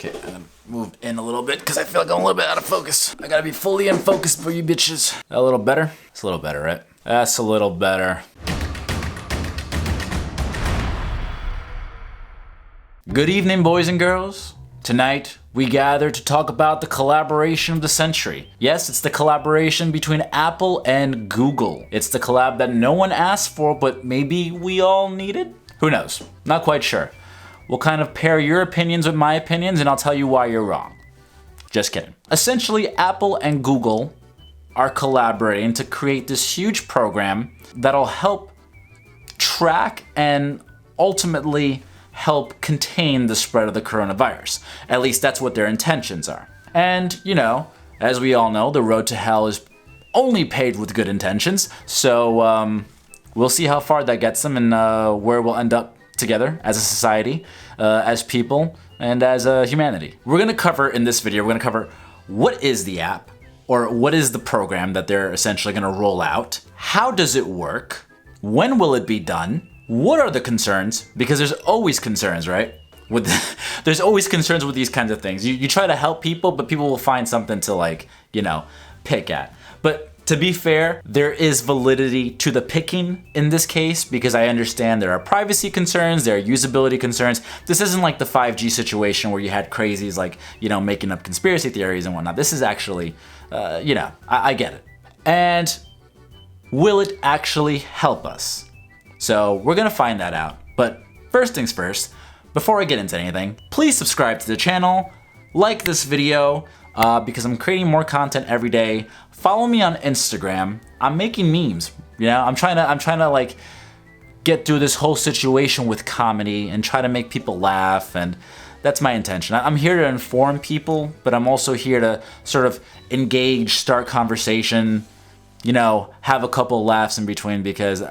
Okay, I'm gonna move in a little bit because I feel like I'm a little bit out of focus. I gotta be fully in focus for you bitches. A little better? It's a little better, right? That's a little better. Good evening, boys and girls. Tonight, we gather to talk about the collaboration of the century. Yes, it's the collaboration between Apple and Google. It's the collab that no one asked for, but maybe we all needed? Who knows? Not quite sure. We'll kind of pair your opinions with my opinions, and I'll tell you why you're wrong. Just kidding. Essentially, Apple and Google are collaborating to create this huge program that'll help track and ultimately help contain the spread of the coronavirus. At least that's what their intentions are. And, you know, as we all know, the road to hell is only paved with good intentions. So we'll see how far that gets them and where we'll end up together as a society, as people, and as humanity. We're gonna cover in this video, we're gonna cover what is the app, or what is the program that they're essentially gonna roll out? How does it work? When will it be done? What are the concerns? Because there's always concerns, right? There's always concerns with these kinds of things. You try to help people, but people will find something to, like, you know, pick at. But to be fair, there is validity to the picking in this case because I understand there are privacy concerns, there are usability concerns. This isn't like the 5G situation where you had crazies like, you know, making up conspiracy theories and whatnot. This is actually, you know, I get it. And will it actually help us? So we're gonna find that out. But first things first, before I get into anything, please subscribe to the channel, like this video, because I'm creating more content every day. Follow me on Instagram. I'm making memes. You know, I'm trying to like get through this whole situation with comedy and try to make people laugh, and that's my intention. I'm here to inform people, but I'm also here to sort of engage, start conversation, you know, have a couple laughs in between because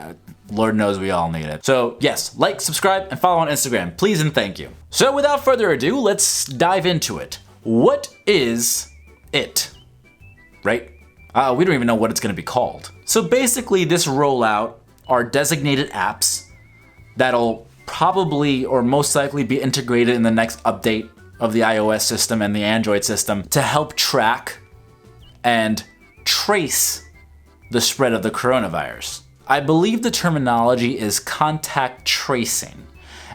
Lord knows we all need it. So yes, like, subscribe, and follow on Instagram, please and thank you. So without further ado, let's dive into it. What is it? Right? We don't even know what it's gonna be called. So basically this rollout are designated apps that'll probably or most likely be integrated in the next update of the iOS system and the Android system to help track and trace the spread of the coronavirus. I believe the terminology is contact tracing.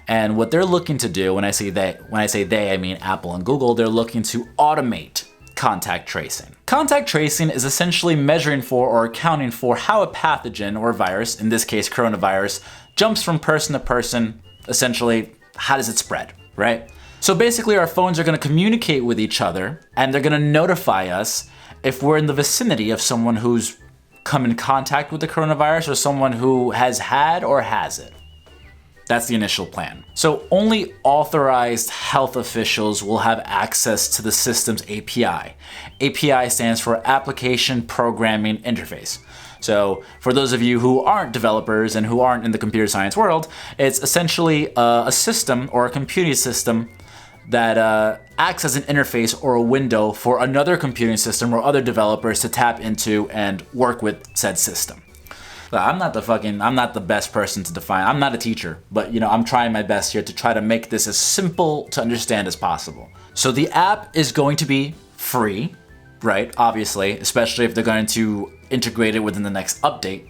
And what they're looking to do, when I say they, I mean Apple and Google, they're looking to automate contact tracing. Contact tracing is essentially measuring for or accounting for how a pathogen or virus, in this case coronavirus, jumps from person to person. Essentially, how does it spread, right? So basically our phones are gonna communicate with each other and they're gonna notify us if we're in the vicinity of someone who's come in contact with the coronavirus or someone who has had or has it. That's the initial plan. So only authorized health officials will have access to the system's API. API stands for Application Programming Interface. So for those of you who aren't developers and who aren't in the computer science world, it's essentially a system or a computing system that acts as an interface or a window for another computing system or other developers to tap into and work with said system. I'm not the best person to define. I'm not a teacher, but you know, I'm trying my best here to try to make this as simple to understand as possible. So the app is going to be free, right? Obviously, especially if they're going to integrate it within the next update.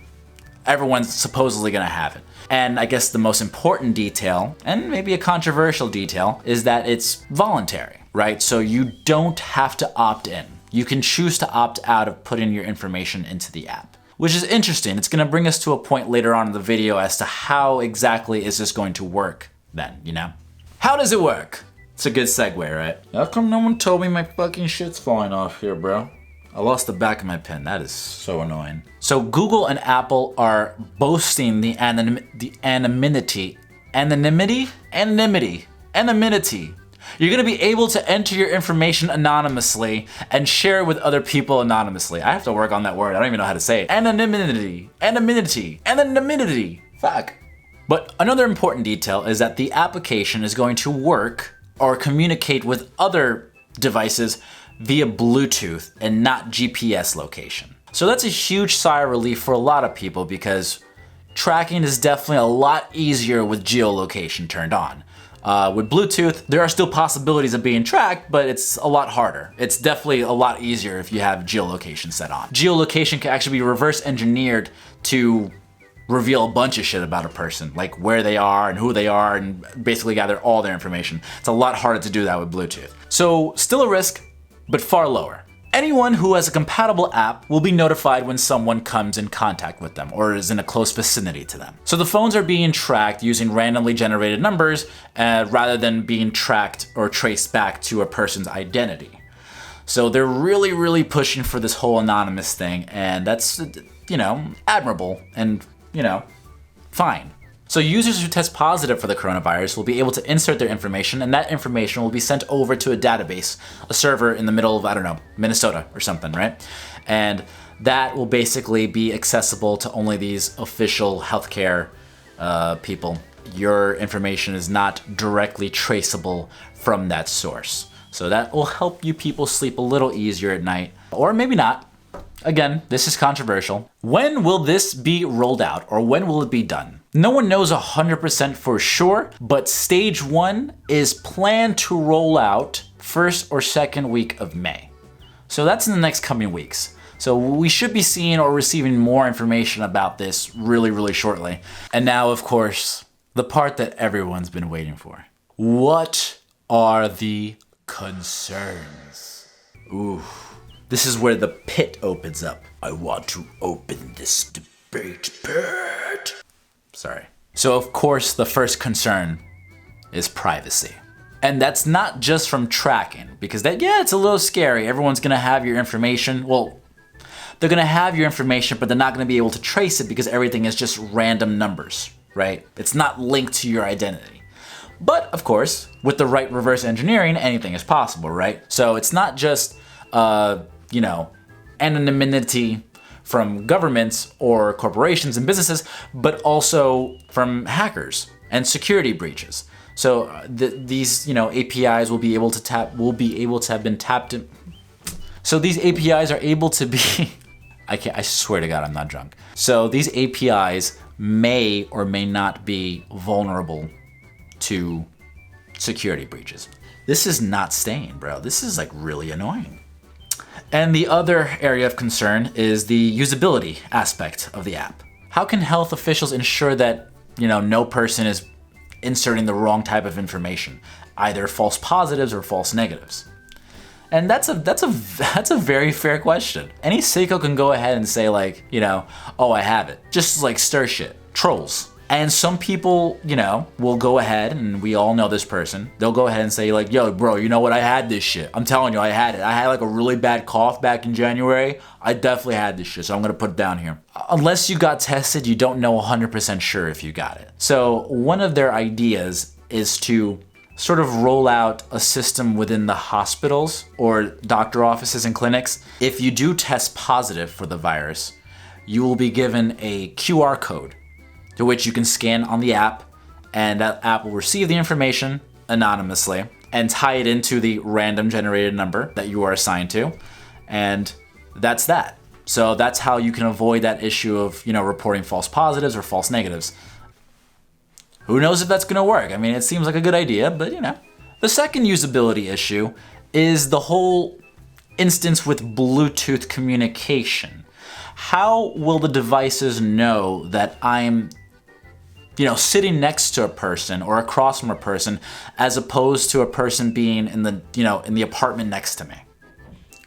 Everyone's supposedly gonna have it. And I guess the most important detail, and maybe a controversial detail, is that it's voluntary, right? So you don't have to opt in. You can choose to opt out of putting your information into the app, which is interesting. It's gonna bring us to a point later on in the video as to how exactly is this going to work then, you know? How does it work? It's a good segue, right? How come no one told me my fucking shit's falling off here, bro? I lost the back of my pen. That is so annoying. So Google and Apple are boasting the anonymity. You're gonna be able to enter your information anonymously and share it with other people anonymously. I have to work on that word. I don't even know how to say it. Anonymity. Fuck. But another important detail is that the application is going to work or communicate with other devices via Bluetooth and not GPS location. So that's a huge sigh of relief for a lot of people because tracking is definitely a lot easier with geolocation turned on. With Bluetooth, there are still possibilities of being tracked, but it's a lot harder. It's definitely a lot easier if you have geolocation set on. Geolocation can actually be reverse engineered to reveal a bunch of shit about a person, like where they are and who they are, and basically gather all their information. It's a lot harder to do that with Bluetooth. So still a risk, but far lower. Anyone who has a compatible app will be notified when someone comes in contact with them or is in a close vicinity to them. So the phones are being tracked using randomly generated numbers rather than being tracked or traced back to a person's identity. So they're really pushing for this whole anonymous thing, and that's, admirable and, fine. So users who test positive for the coronavirus will be able to insert their information, and that information will be sent over to a database, a server in the middle of, I don't know, Minnesota or something, right? And that will basically be accessible to only these official healthcare people. Your information is not directly traceable from that source. So that will help you people sleep a little easier at night, or maybe not. Again, this is controversial. When will this be rolled out, or when will it be done? No one knows 100% for sure, but stage 1 is planned to roll out first or second week of May. So that's in the next coming weeks. So we should be seeing or receiving more information about this really shortly. And now, of course, the part that everyone's been waiting for. What are the concerns? Ooh. This is where the pit opens up. I want to open this debate pit. Sorry. So of course the first concern is privacy. And that's not just from tracking, because it's a little scary. Everyone's gonna have your information. Well, they're gonna have your information, but they're not gonna be able to trace it because everything is just random numbers, right? It's not linked to your identity. But of course, with the right reverse engineering, anything is possible, right? So it's not just anonymity from governments or corporations and businesses, but also from hackers and security breaches. So these APIs will be able to have been tapped in. So these APIs are able to be I swear to God, I'm not drunk. So these APIs may or may not be vulnerable to security breaches. This is not staying, bro. This is like really annoying. And the other area of concern is the usability aspect of the app. How can health officials ensure that, no person is inserting the wrong type of information, either false positives or false negatives? And that's a very fair question. Any sicko can go ahead and say oh, I have it. Just like stir shit. Trolls. And some people, will go ahead, and we all know this person. They'll go ahead and say yo, bro, you know what? I had this shit. I'm telling you, I had it. I had a really bad cough back in January. I definitely had this shit, so I'm gonna put it down here. Unless you got tested, you don't know 100% sure if you got it. So one of their ideas is to sort of roll out a system within the hospitals or doctor offices and clinics. If you do test positive for the virus, you will be given a QR code to which you can scan on the app, and that app will receive the information anonymously and tie it into the random generated number that you are assigned to, and that's that. So that's how you can avoid that issue of, reporting false positives or false negatives. Who knows if that's gonna work? I mean, it seems like a good idea, but The second usability issue is the whole instance with Bluetooth communication. How will the devices know that I'm sitting next to a person or across from a person, as opposed to a person being in the, in the apartment next to me,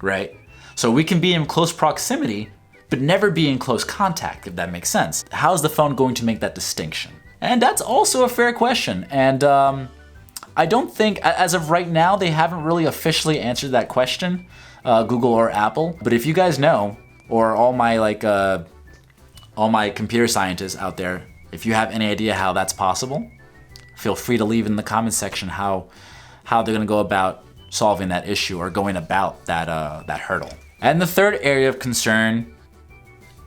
right? So we can be in close proximity, but never be in close contact, if that makes sense. How is the phone going to make that distinction? And that's also a fair question. And I don't think, as of right now, they haven't really officially answered that question, Google or Apple. But if you guys know, or all my computer scientists out there, if you have any idea how that's possible, feel free to leave in the comment section how they're gonna go about solving that issue or going about that hurdle. And the third area of concern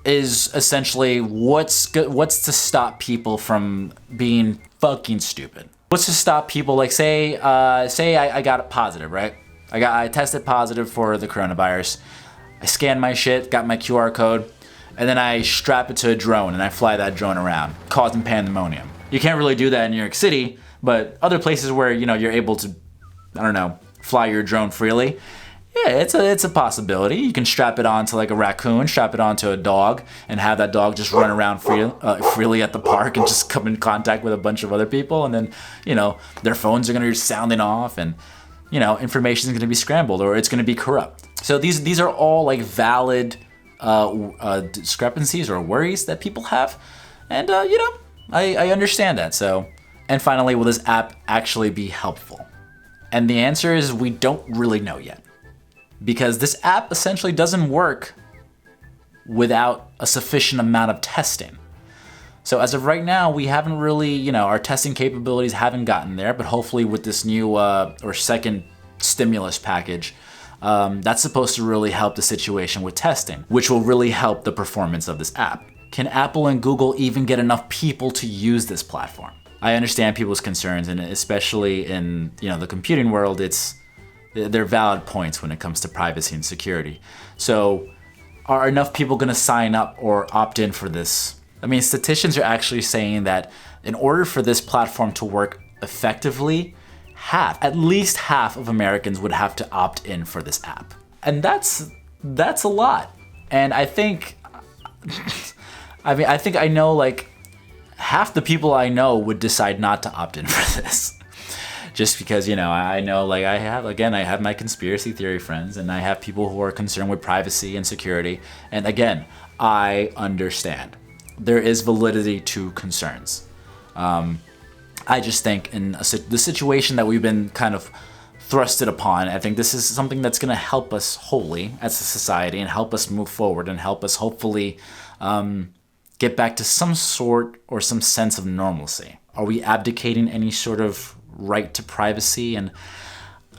is essentially what's to stop people from being fucking stupid. What's to stop people, say I got it positive, right? I tested positive for the coronavirus. I scanned my shit, got my QR code, and then I strap it to a drone and I fly that drone around, causing pandemonium. You can't really do that in New York City, But other places where, you know, you're able to, I don't know, fly your drone freely, yeah, it's a possibility. You can strap it onto like a raccoon, strap it onto a dog, and have that dog just run around freely at the park and just come in contact with a bunch of other people, and then, you know, their phones are gonna be sounding off, and, you know, information is gonna be scrambled, or it's gonna be corrupt. So these are all like valid discrepancies or worries that people have, and you know, I understand that. So, and finally, will this app actually be helpful? And the answer is we don't really know yet. Because this app essentially doesn't work without a sufficient amount of testing. So as of right now, we haven't really, you know, our testing capabilities haven't gotten there, but hopefully with this new or second stimulus package, that's supposed to really help the situation with testing, which will really help the performance of this app. Can Apple and Google even get enough people to use this platform? I understand people's concerns, and especially in, you know, the computing world, they're valid points when it comes to privacy and security. So are enough people gonna sign up or opt in for this? I mean, statisticians are actually saying that in order for this platform to work effectively, at least half of Americans would have to opt in for this app. And that's a lot. And I think, I think I know like half the people I know would decide not to opt in for this. Just because, you know, I know, like, I have my conspiracy theory friends, and I have people who are concerned with privacy and security. And again, I understand. There is validity to concerns. I just think in the situation that we've been kind of thrusted upon, I think this is something that's going to help us wholly as a society and help us move forward and help us hopefully get back to some sort or some sense of normalcy. Are we abdicating any sort of right to privacy? And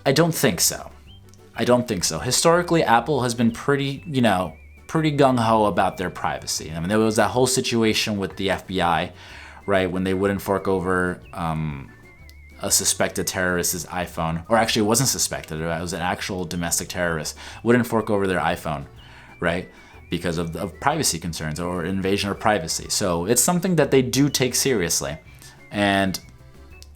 I don't think so. Historically, Apple has been pretty gung-ho about their privacy. I mean, there was that whole situation with the FBI, right, when they wouldn't fork over a suspected terrorist's iPhone, or actually it wasn't suspected, it was an actual domestic terrorist, wouldn't fork over their iPhone, right, because of privacy concerns or invasion of privacy. So it's something that they do take seriously. And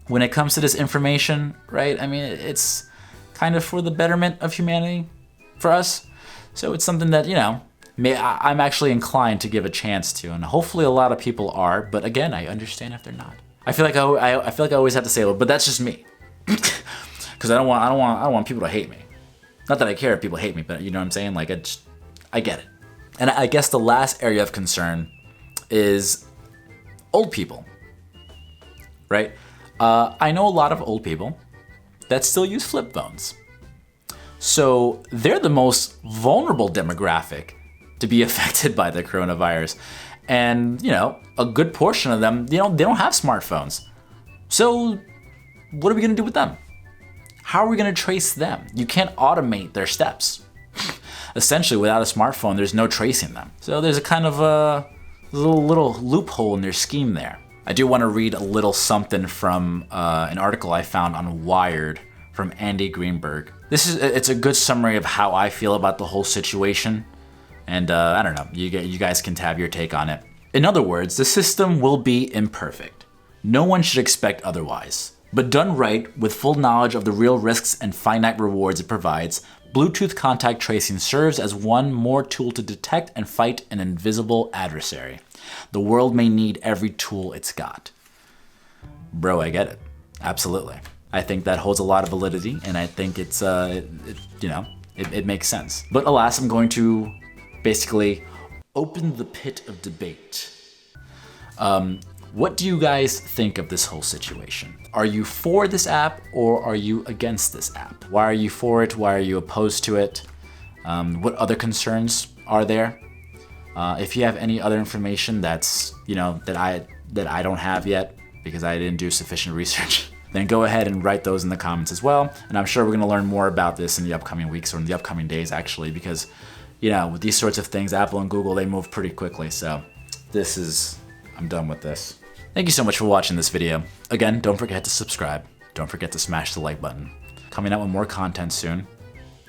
when it comes to this information, right, I mean, it's kind of for the betterment of humanity for us. So it's something that, you know, I'm actually inclined to give a chance to, and hopefully a lot of people are, but again, I understand if they're not. I feel like I always have to say, but that's just me. Because I don't want people to hate me. Not that I care if people hate me, but you know what I'm saying? Like, I get it. And I guess the last area of concern is old people, right? I know a lot of old people that still use flip phones. So they're the most vulnerable demographic to be affected by the coronavirus. And, you know, a good portion of them, they don't have smartphones. So what are we gonna do with them? How are we gonna trace them? You can't automate their steps. Essentially, without a smartphone, there's no tracing them. So there's a kind of a little loophole in their scheme there. I do want to read a little something from an article I found on Wired from Andy Greenberg. It's a good summary of how I feel about the whole situation. And I don't know, you guys can have your take on it. In other words, the system will be imperfect. No one should expect otherwise. But done right, with full knowledge of the real risks and finite rewards it provides, Bluetooth contact tracing serves as one more tool to detect and fight an invisible adversary. The world may need every tool it's got. Bro, I get it. Absolutely. I think that holds a lot of validity, and I think it makes sense. But alas, I'm going to basically open the pit of debate. What do you guys think of this whole situation? Are you for this app or are you against this app? Why are you for it? Why are you opposed to it? What other concerns are there? If you have any other information that's, that I don't have yet because I didn't do sufficient research, then go ahead and write those in the comments as well. And I'm sure we're gonna learn more about this in the upcoming weeks or in the upcoming days actually, because with these sorts of things, Apple and Google, they move pretty quickly. So I'm done with this. Thank you so much for watching this video. Again, don't forget to subscribe. Don't forget to smash the like button. Coming out with more content soon.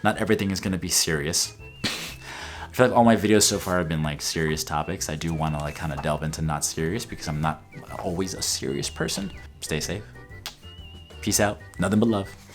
Not everything is gonna be serious. I feel like all my videos so far have been like serious topics. I do wanna kind of delve into not serious because I'm not always a serious person. Stay safe. Peace out. Nothing but love.